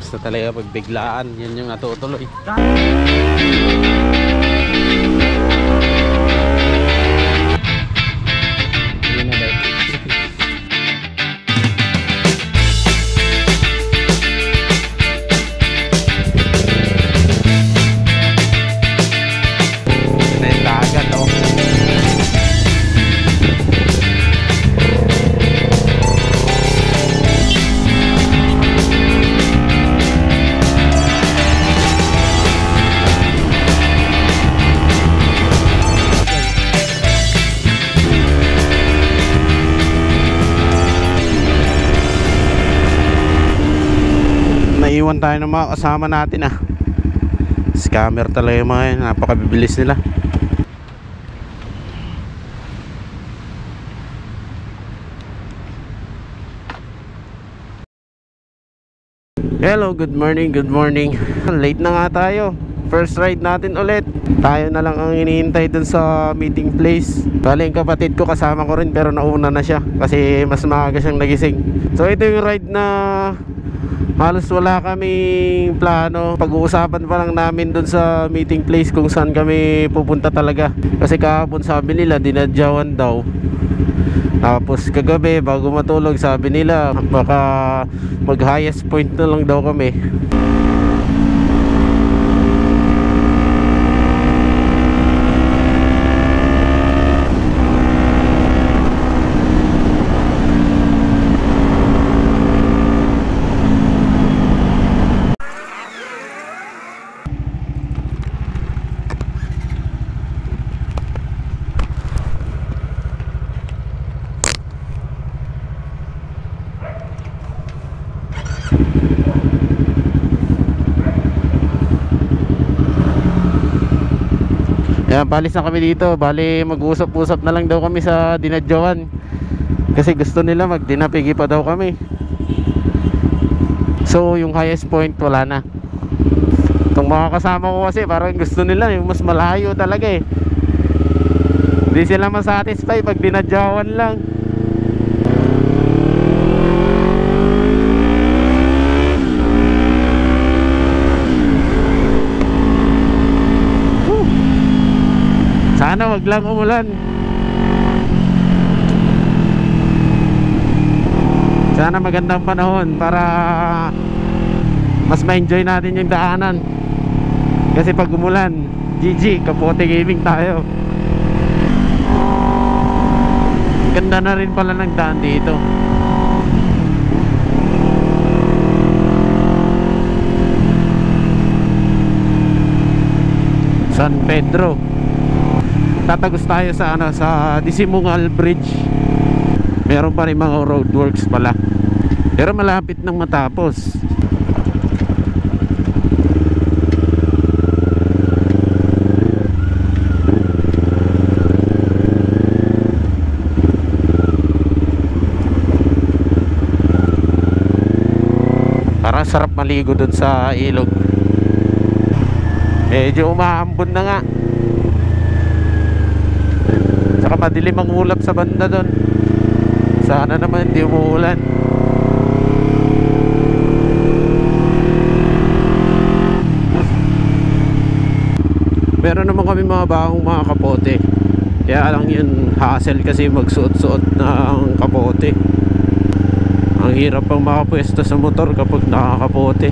basta talaga pag biglaan, yan yung natutuloy. Naiwan tayo ng mga kasama natin Scammer talaga yung mga yun, napakabibilis nila. Hello, good morning, good morning. Late na nga tayo. First ride natin ulit. Tayo na lang ang hinihintay dun sa meeting place. Bali yung kapatid ko kasama ko rin, pero nauna na siya kasi mas maaga siyang nagising. So ito yung ride na halos wala kaming plano. Pag-uusapan pa lang namin dun sa meeting place kung saan kami pupunta talaga. Kasi kahapon sabi nila dinadyawan daw. Tapos kagabi bago matulog sabi nila baka mag highest point na lang daw kami. Yan, balis na kami dito. Bali mag-usap-usap na lang daw kami sa dinadyawan. Kasi gusto nila magdinapigi pa daw kami. So yung highest point wala na. Itong mga kasama ko kasi parang gusto nila yung mas malayo talaga Hindi sila masatisfy pag dinadyawan lang. Sana wag lang umulan. Sana magandang panahon para mas ma-enjoy natin yung daanan. Kasi pag umulan, GG, kapote gaming tayo. Ganda na rin pala ng daan dito. San Pedro. Tatagos tayo sa sa Disimungal Bridge. Meron pa rin mga roadworks pala. Pero malapit nang matapos. Parang sarap maligo dun sa ilog. Medyo umaambon na nga. Saka madilim ang ulap sa banda doon. Sana naman hindi umuulan. Meron naman kami mga bagong mga kapote. Kaya lang yun hassle kasi magsuot-suot ng kapote. Ang hirap pang makapwesto sa motor kapag nakakapote.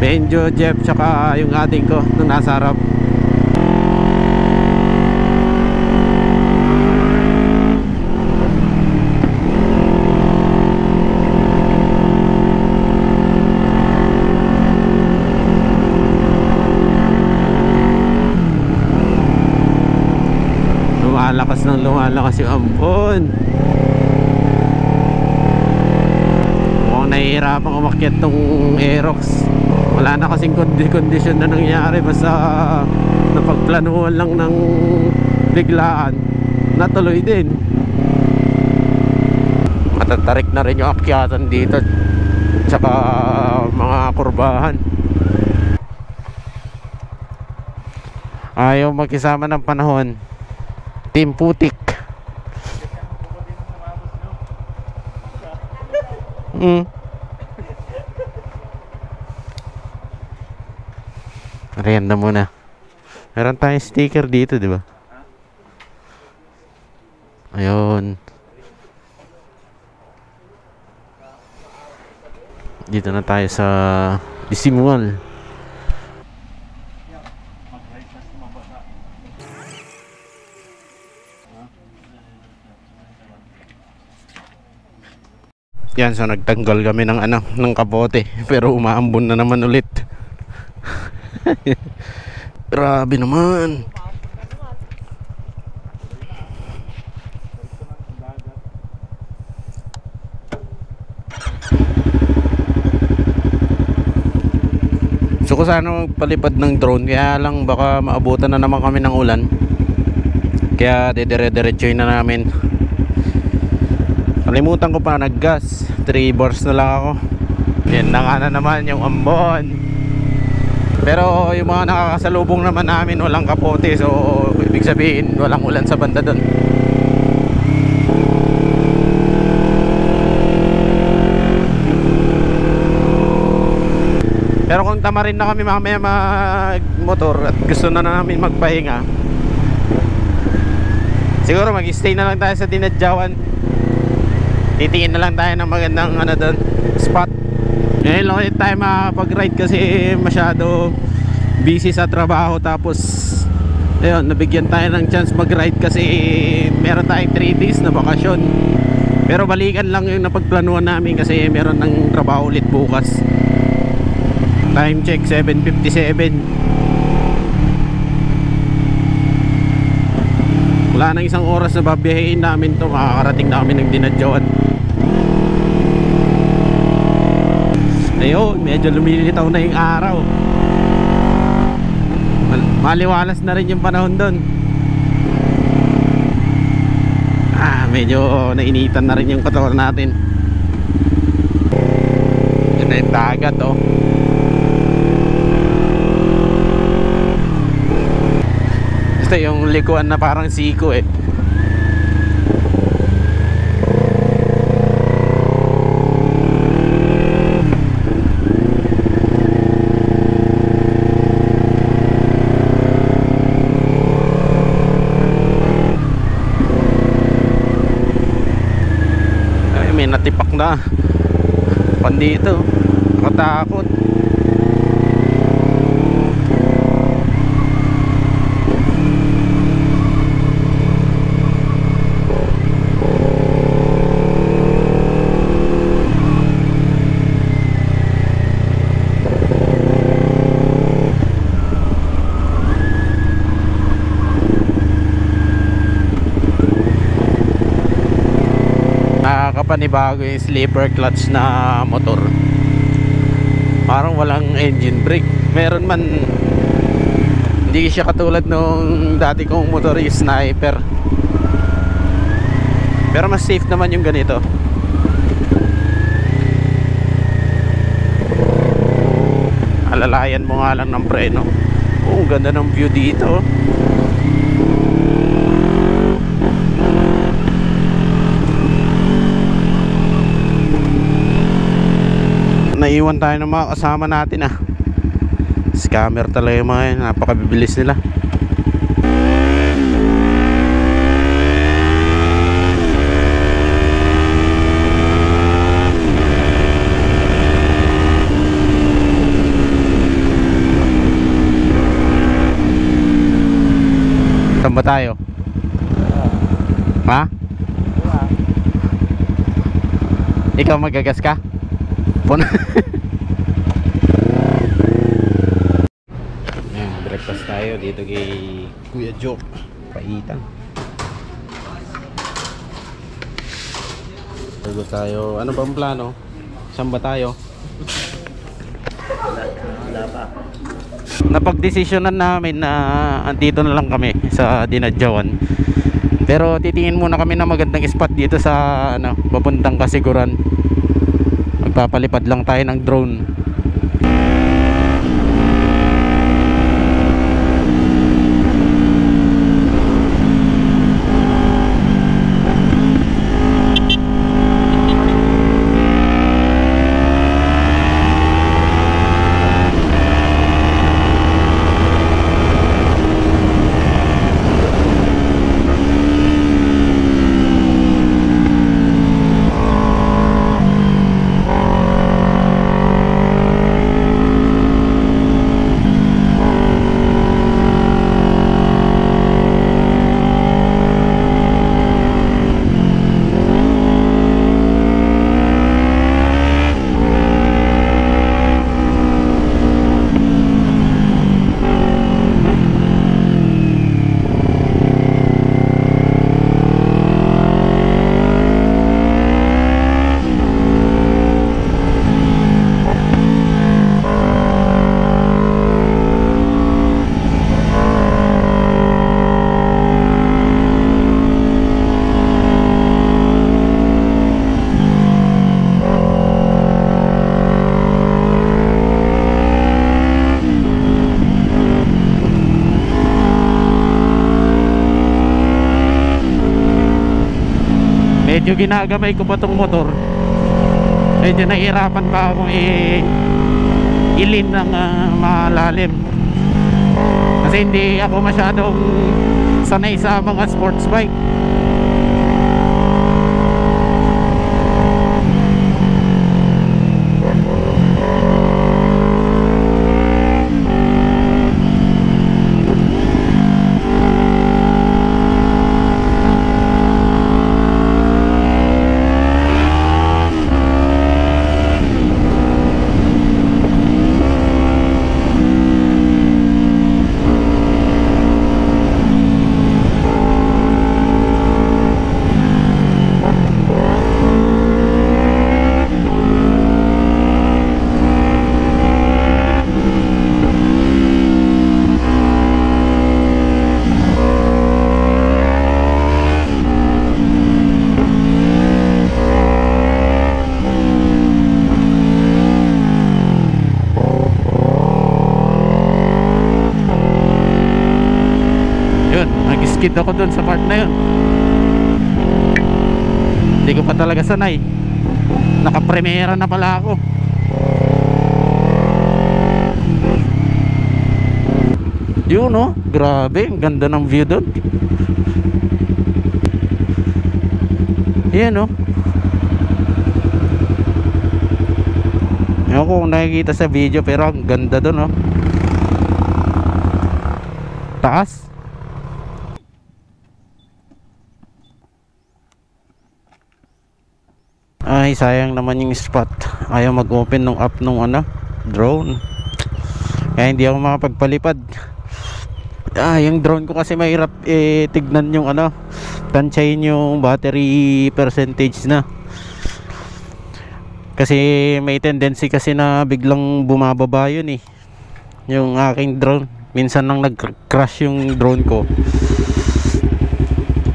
Benjo, Jeff, tsaka yung ating ko nung nasa harap. Lumalakas ng lumalakas yung ambon. Mukhang nahihirapang umakyat tong Aerox. Wala na kasing kondisyon na nangyari. Basta napagplanuhan lang ng biglaan, natuloy din. Matatarik na rin yung akyatan dito, tsaka mga kurbahan. Ayaw magkisama ng panahon. Team Putik. Renda muna. Meron tayong sticker dito, di ba? Ayun. Dito na tayo sa Disimual. Yan, so nagtanggal kami ng ng kapote, pero umaambon na naman ulit. Grabe naman. So ko sana magpalipad ng drone, kaya lang baka maabutan na naman kami ng ulan. Kaya dedire-diretsoy na namin. Kalimutan ko pa naggas. 3 bars na lang ako. Yan na nga na naman yung ambon. Pero yung mga nakakasalubong naman namin walang kapote, so ibig sabihin walang ulan sa banda doon. Pero kung tamarin na kami mamaya mag-motor at gusto na namin magpahinga, siguro mag-stay na lang tayo sa Dinadjawan. Titingin na lang tayo ng magandang doon, spot. Ngayon lang ulit tayo makapag-ride kasi masyado busy sa trabaho. Tapos ayun, nabigyan tayo ng chance mag-ride kasi meron tayong 3 days na bakasyon. Pero balikan lang yung napagplanuhan namin kasi meron ng trabaho ulit bukas. Time check 7:57. Wala nang isang oras na babiyahin namin to, makakarating na kami ng Dinadjawan. Ayun, medyo lumilitaw na yung araw. Maliwalas na rin yung panahon doon. Medyo nainitan na rin yung katawan natin. Yan na yung dagat, oh. Ito yung likuan na parang siko, eh. May natipak na pandito, nakatakot. Nakakapanibago yung sleeper clutch na motor. Parang walang engine brake. Meron man, hindi siya katulad nung dati kong motor yung Sniper. Pero mas safe naman yung ganito. Alalayan mo nga lang ng preno. Oh, ganda ng view dito. Naiwan tayo ng mga kasama natin, scammer talaga yung mga yun. Napakabibilis nila. Saan ba tayo? Ha? Ikaw magagas ka? Ayan, breakfast tayo dito kay Kuya Joe. Paitan. Bago tayo, ano bang plano? Saan ba tayo? Wala pa. Napagdesisyonan namin na andito na lang kami sa Dinadjawan. Pero titingin muna kami ng magandang spot dito sa papuntang Kasiguran. Magpapalipad lang tayo ng drone. medyo ginagamay ko pa tong motor, medyo nahihirapan pa akong ilin ng malalim kasi hindi ako masyadong sanay sa mga sports bike. Nag-skid ako dun sa part na yun. Hindi ko pa talaga sanay. Nakapremera na pala ako. Yun oh, grabe, ang ganda ng view dun. Yan oh. Ewan ko kung nakikita sa video, pero ang ganda dun oh. Taas. Ay, sayang naman yung spot. Ayaw mag-open nung app nung drone. Kaya hindi ako makapagpalipad. Yung drone ko kasi mahirap tignan yung tansyahin yung battery percentage na. Kasi may tendency kasi na biglang bumababa yun yung aking drone. Minsan nang nag-crash yung drone ko.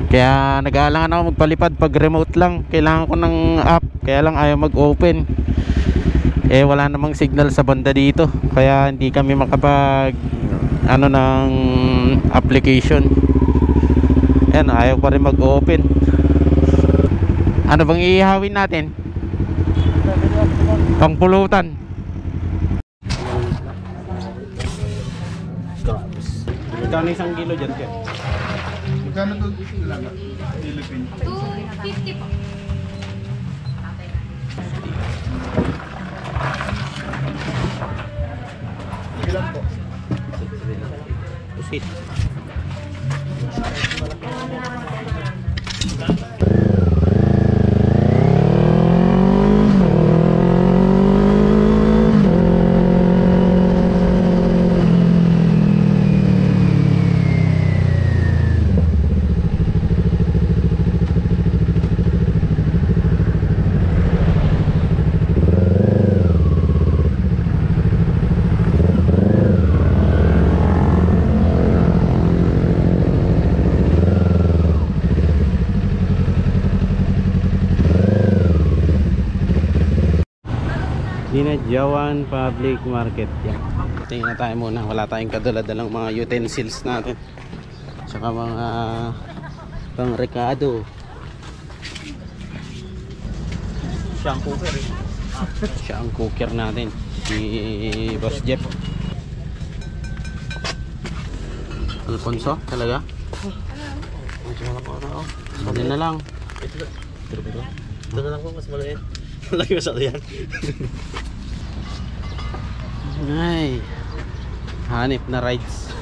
Kaya nag-aalangan ako magpalipad pag remote lang. Kailangan ko ng app, kaya lang ayaw mag-open. Wala namang signal sa banda dito, kaya hindi kami makapag ng application. Ayaw pa rin mag-open. Ano bang iihawin natin? Pangpulutan. Magkano isang kilo dyan, Ken? Magkano to talaga? Philippine? 250 po. Ilan po? Pusit. Dinadjawan Public Market yan. Tingnan tayo muna, wala tayong kadala-dalang mga utensils natin, saka mga pang-rekado. Siya ang cooker siya ang cooker natin, si Boss Jeff. Alfonso talaga? Sabi na lang. Ito na lang po, mas maliit. Lagi masyado yan. Ay, hanip na rides.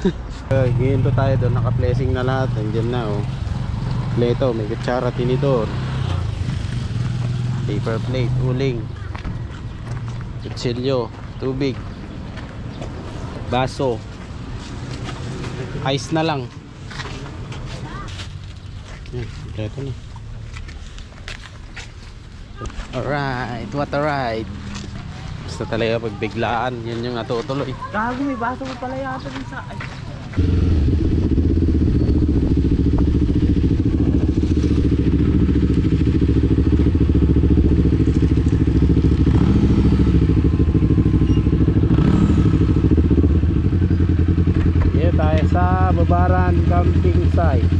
Hinto tayo doon, naka-blessing na lahat. Nandiyan na oh. Pleto, may kutsara, tinidor, paper plate, uling, kutsilyo, tubig, baso, ice na lang. Pleto na. Alright, what a ride. Basta talaga pag biglaan, yan yung natutuloy. Gago, may baso mo pala yata din sa... Ay. Here tayo sa Babaran Camping Site.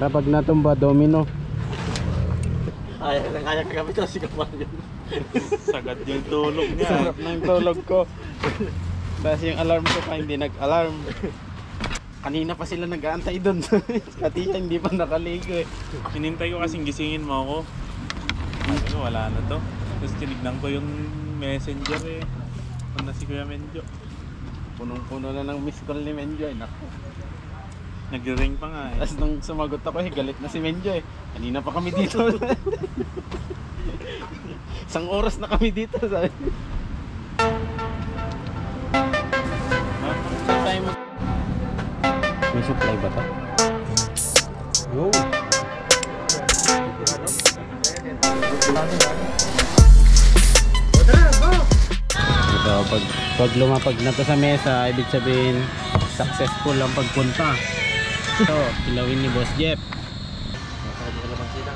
Para pag natumba, domino. Ay, kaya kagabi to si Kamaryo. Sagad yung tulog niya. Sarap ng tulog ko. Tapos yung alarm ko pa hindi nag-alarm. Kanina pa sila nag-aantay doon. Pati siya hindi pa nakaligo eh. Hinintay ko kasing gisingin mo ako. Sabi ko, wala na to. Tapos tinignan ko yung messenger eh. Kung na si Kuya Menjo. Punong-puno na ng miss call ni Menjo eh. Naku. Nag-ring pa nga eh. Tapos nung sumagot ako eh, galit na si Menjo eh. Kanina pa kami dito. Isang oras na kami dito. Sabi. Saan tayo mag... May supply ba ito? Yo! Ito, pag lumapag na to sa mesa, ibig sabihin successful ang pagpunta. Ito, kilawin ni Boss Jeff. Sabi ko naman sila.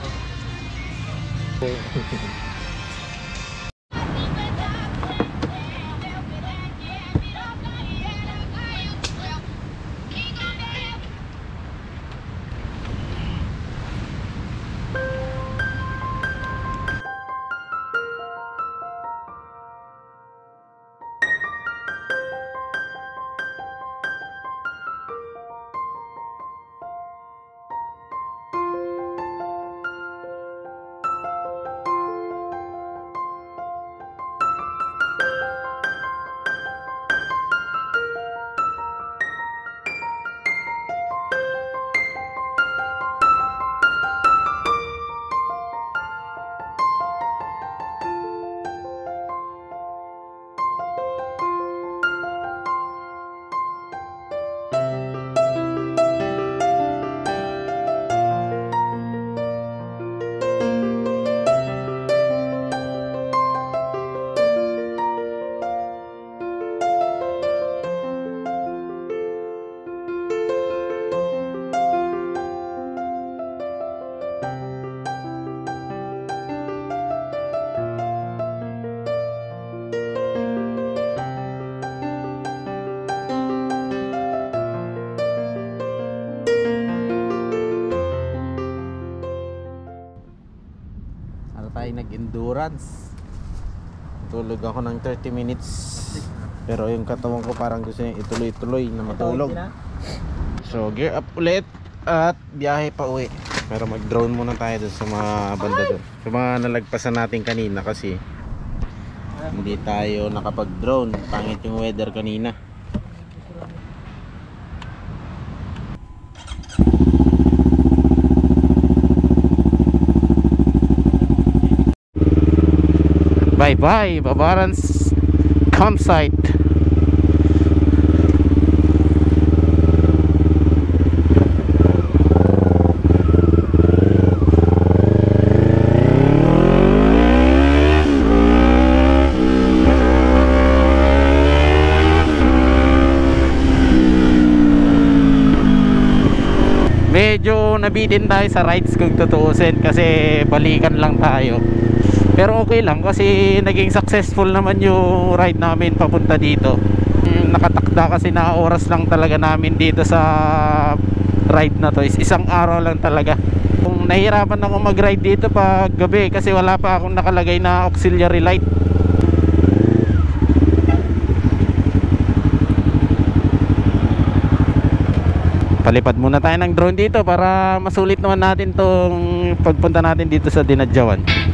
Tayo nag-endurance. Tulog ako ng 30 minutes. Pero yung katawan ko parang gusto niya ituloy-tuloy na matulog. So gear up ulit at biyahe pa uwi. Pero mag-drone muna tayo dun sa mga banda dun. Sa mga nalagpasan natin kanina kasi hindi tayo nakapag-drone. Pangit yung weather kanina. Bye-bye, Babaran's campsite. Medyo nabitin tayo sa rides kung tutuusin kasi balikan lang tayo. Pero okay lang kasi naging successful naman yung ride namin papunta dito. Nakatakda kasi na oras lang talaga namin dito sa ride na to is isang araw lang talaga. Kung nahihirapan ako mag-ride dito pag gabi kasi wala pa akong nakalagay na auxiliary light. Palipad muna tayo ng drone dito para masulit naman natin tong pagpunta natin dito sa Dinadjawan.